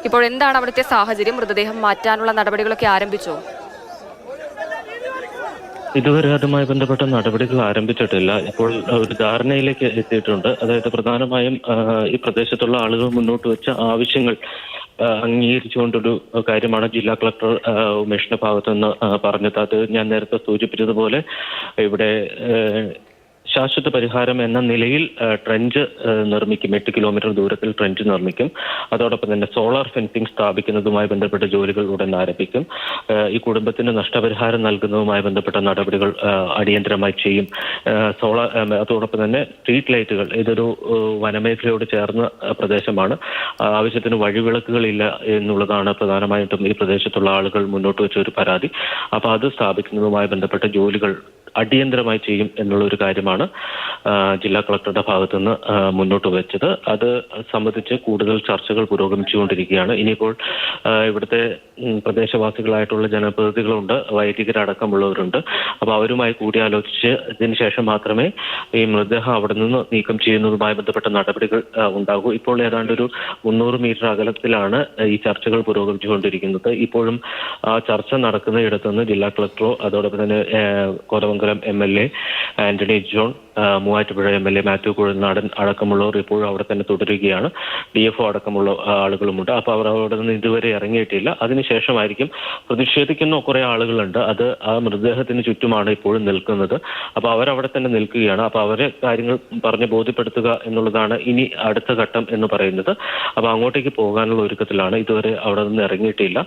ഇപ്പോൾ എന്താണ് അവിടുത്തെ സാഹചര്യം? മൃതദേഹം മാറ്റാനുള്ള നടപടികളൊക്കെ ആരംഭിച്ചോ? ഇതുവരെ അതുമായി ബന്ധപ്പെട്ട നടപടികൾ ആരംഭിച്ചിട്ടില്ല. ഇപ്പോൾ ഒരു ധാരണയിലേക്ക് എത്തിയിട്ടുണ്ട്. അതായത് പ്രധാനമായും ഈ പ്രദേശത്തുള്ള ആളുകൾ മുന്നോട്ട് വെച്ച ആവശ്യങ്ങൾ അംഗീകരിച്ചുകൊണ്ടൊരു കാര്യമാണ് ജില്ലാ കളക്ടർ ഉമേഷിന്റെ ഭാഗത്തുനിന്ന് പറഞ്ഞത്. അത് ഞാൻ നേരത്തെ സൂചിപ്പിച്ചതുപോലെ ഇവിടെ ശാശ്വത പരിഹാരം എന്ന നിലയിൽ ട്രെഞ്ച് നിർമ്മിക്കും. 8 കിലോമീറ്റർ ദൂരത്തിൽ ട്രെഞ്ച് നിർമ്മിക്കും. അതോടൊപ്പം തന്നെ സോളാർ ഫെൻസിംഗ് സ്ഥാപിക്കുന്നതുമായി ബന്ധപ്പെട്ട ജോലികൾ ഉടൻ ആരംഭിക്കും. ഈ കുടുംബത്തിന് നഷ്ടപരിഹാരം നൽകുന്നതുമായി ബന്ധപ്പെട്ട നടപടികൾ അടിയന്തരമായി ചെയ്യും. അതോടൊപ്പം തന്നെ സ്ട്രീറ്റ് ലൈറ്റുകൾ, ഇതൊരു വനമേഖലയോട് ചേർന്ന പ്രദേശമാണ്. ആവശ്യത്തിന് വഴിവിളക്കുകളില്ല എന്നുള്ളതാണ് പ്രധാനമായിട്ടും ഈ പ്രദേശത്തുള്ള ആളുകൾ മുന്നോട്ട് വെച്ച ഒരു പരാതി. അപ്പോൾ അത് സ്ഥാപിക്കുന്നതുമായി ബന്ധപ്പെട്ട ജോലികൾ അടിയന്തരമായി ചെയ്യും എന്നുള്ള ഒരു കാര്യമാണ് ജില്ലാ കളക്ടറുടെ ഭാഗത്തുനിന്ന് മുന്നോട്ട് വെച്ചത്. അത് സംബന്ധിച്ച് കൂടുതൽ ചർച്ചകൾ പുരോഗമിച്ചുകൊണ്ടിരിക്കുകയാണ്. ഇനിയിപ്പോൾ ഇവിടുത്തെ പ്രദേശവാസികളായിട്ടുള്ള ജനപ്രതിനിധികളുണ്ട്, വൈദികരടക്കമുള്ളവരുണ്ട്. അപ്പോൾ അവരുമായി കൂടിയാലോചിച്ച് ഇതിന് ശേഷം മാത്രമേ ഈ മൃതദേഹം അവിടെ നിന്ന് നീക്കം ചെയ്യുന്നതുമായി ബന്ധപ്പെട്ട നടപടികൾ ഉണ്ടാകൂ. ഇപ്പോൾ ഏതാണ്ട് ഒരു 300 മീറ്റർ അകലത്തിലാണ് ഈ ചർച്ചകൾ പുരോഗമിച്ചുകൊണ്ടിരിക്കുന്നത്. ഇപ്പോഴും ആ ചർച്ച നടക്കുന്ന ഇടത്തുനിന്ന് ജില്ലാ കളക്ടറോ അതോടൊപ്പം തന്നെ Kothamangalam MLA Antony John, Muvattupuzha MLA Mathew Kuzhalnadan അടക്കമുള്ളവർ ഇപ്പോഴും അവിടെ തന്നെ തുടരുകയാണ്. DFO അടക്കമുള്ള ആളുകളുമുണ്ട്. അപ്പോൾ അവർ അവിടെ നിന്ന് ഇതുവരെ ഇറങ്ങിയിട്ടില്ല. അതിനുശേഷമായിരിക്കും. പ്രതിഷേധിക്കുന്ന കുറെ ആളുകളുണ്ട്. അത് ആ മൃതദേഹത്തിന് ചുറ്റുമാണ് ഇപ്പോഴും നിൽക്കുന്നത്. അപ്പോൾ അവരവിടെ തന്നെ നിൽക്കുകയാണ്. അപ്പോൾ അവരെ കാര്യങ്ങൾ പറഞ്ഞ് ബോധ്യപ്പെടുത്തുക എന്നുള്ളതാണ് ഇനി അടുത്ത ഘട്ടം എന്ന് പറയുന്നത്. അപ്പോൾ അങ്ങോട്ടേക്ക് പോകാനുള്ള ഒരുക്കത്തിലാണ്. ഇതുവരെ അവിടെ നിന്ന് ഇറങ്ങിയിട്ടില്ല.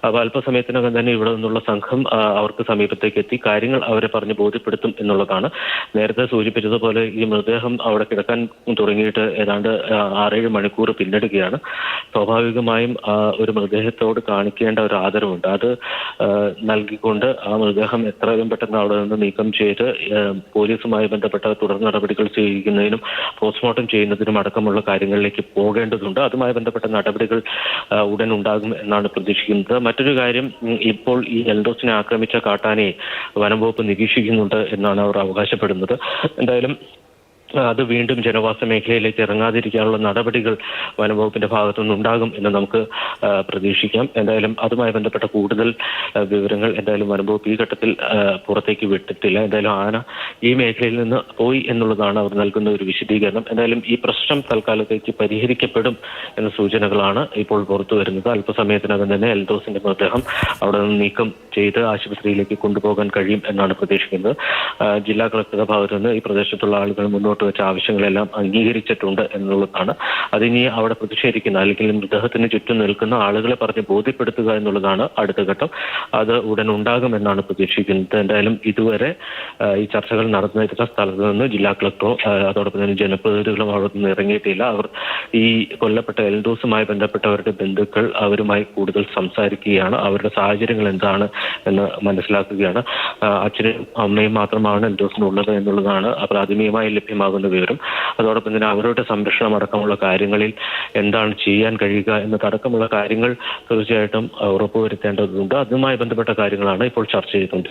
അപ്പോൾ അല്പസമയത്തിനകം തന്നെ ഇവിടെ നിന്നുള്ള സംഘം അവർക്ക് സമീപത്തേക്ക് എത്തി കാര്യങ്ങൾ അവരെ പറഞ്ഞ് ബോധ്യപ്പെടുത്തും എന്നുള്ളതാണ്. നേരത്തെ സൂചിപ്പിച്ചതുപോലെ ഈ മൃതദേഹം അവിടെ കിടക്കാൻ തുടങ്ങിയിട്ട് ഏതാണ്ട് 6-7 മണിക്കൂർ പിന്നിടുകയാണ്. സ്വാഭാവികമായും ഒരു മൃതദേഹത്തോട് കാണിക്കേണ്ട ഒരു ആദരവുണ്ട്. അത് നൽകിക്കൊണ്ട് ആ മൃതദേഹം എത്രയും പെട്ടെന്ന് അവിടെ നിന്ന് നീക്കം ചെയ്ത് പോലീസുമായി ബന്ധപ്പെട്ട തുടർ നടപടികൾ സ്വീകരിക്കുന്നതിനും പോസ്റ്റ്മോർട്ടം ചെയ്യുന്നതിനും അടക്കമുള്ള കാര്യങ്ങളിലേക്ക് പോകേണ്ടതുണ്ട്. അതുമായി ബന്ധപ്പെട്ട നടപടികൾ ഉടൻ ഉണ്ടാകും എന്നാണ് പ്രതീക്ഷിക്കുന്നത്. മറ്റൊരു കാര്യം, ഇപ്പോൾ ഈ എൽദോസിനെ ആക്രമിച്ച കാട്ടാനയെ വനംവകുപ്പ് നിരീക്ഷിക്കുന്നുണ്ട് എന്നാണ് അവർ അവകാശപ്പെടുന്നത്. എന്തായാലും അത് വീണ്ടും ജനവാസ മേഖലയിലേക്ക് ഇറങ്ങാതിരിക്കാനുള്ള നടപടികൾ വനംവകുപ്പിന്റെ ഭാഗത്തുനിന്ന് ഉണ്ടാകും എന്ന് നമുക്ക് പ്രതീക്ഷിക്കാം. എന്തായാലും അതുമായി ബന്ധപ്പെട്ട കൂടുതൽ വിവരങ്ങൾ എന്തായാലും വനംവകുപ്പ് ഈ ഘട്ടത്തിൽ പുറത്തേക്ക് വിട്ടിട്ടില്ല. എന്തായാലും ആന ഈ മേഖലയിൽ നിന്ന് പോയി എന്നുള്ളതാണ് അവർ നൽകുന്ന ഒരു വിശദീകരണം. എന്തായാലും ഈ പ്രശ്നം തൽക്കാലത്തേക്ക് പരിഹരിക്കപ്പെടും എന്ന സൂചനകളാണ് ഇപ്പോൾ പുറത്തു വരുന്നത്. അല്പസമയത്തിനകം തന്നെ എൽദോസിന്റെ മൃതദേഹം അവിടെ നിന്ന് നീക്കം ചെയ്ത് ആശുപത്രിയിലേക്ക് കൊണ്ടുപോകാൻ കഴിയും എന്നാണ് പ്രതീക്ഷിക്കുന്നത്. ജില്ലാ കളക്ടറുടെ ഭാഗത്തു നിന്ന് ഈ പ്രദേശത്തുള്ള ആളുകൾ മുന്നോട്ട് വെച്ച ആവശ്യങ്ങളെല്ലാം അംഗീകരിച്ചിട്ടുണ്ട് എന്നുള്ളതാണ്. അതിനി അവിടെ പ്രതിഷേധിക്കുന്ന അല്ലെങ്കിൽ മൃതദേഹത്തിന് ചുറ്റും നിൽക്കുന്ന ആളുകളെ പറഞ്ഞ് ബോധ്യപ്പെടുത്തുക എന്നുള്ളതാണ് അടുത്ത ഘട്ടം. അത് ഉടൻ ഉണ്ടാകുമെന്നാണ് പ്രതീക്ഷിക്കുന്നത്. എന്തായാലും ഇതുവരെ ഈ ചർച്ചകൾ നടന്നിരുന്ന സ്ഥലത്ത് നിന്ന് ജില്ലാ കളക്ടറോ അതോടൊപ്പം തന്നെ ജനപ്രതിനിധികളും അവിടെ നിന്ന് ഇറങ്ങിയിട്ടില്ല. അവർ ഈ കൊല്ലപ്പെട്ട എൽദോസുമായി ബന്ധപ്പെട്ടവരുടെ ബന്ധുക്കൾ അവരുമായി കൂടുതൽ സംസാരിക്കുകയാണ്. അവരുടെ സാഹചര്യങ്ങൾ എന്താണ് എന്ന് മനസ്സിലാക്കുകയാണ്. അച്ഛനും അമ്മയും മാത്രമാണ് എൽദോസിനുള്ളത് എന്നുള്ളതാണ് പ്രാഥമികമായി ലഭ്യമാകുന്ന വിവരം. അതോടൊപ്പം തന്നെ അവരുടെ സംരക്ഷണം അടക്കമുള്ള കാര്യങ്ങളിൽ എന്താണ് ചെയ്യാൻ കഴിയുക എന്നതടക്കമുള്ള കാര്യങ്ങൾ തീർച്ചയായിട്ടും ഉറപ്പുവരുത്തേണ്ടതുണ്ട്. അതുമായി ബന്ധപ്പെട്ട കാര്യങ്ങളാണ് ഇപ്പോൾ ചർച്ച ചെയ്തുകൊണ്ടിരിക്കുന്നത്.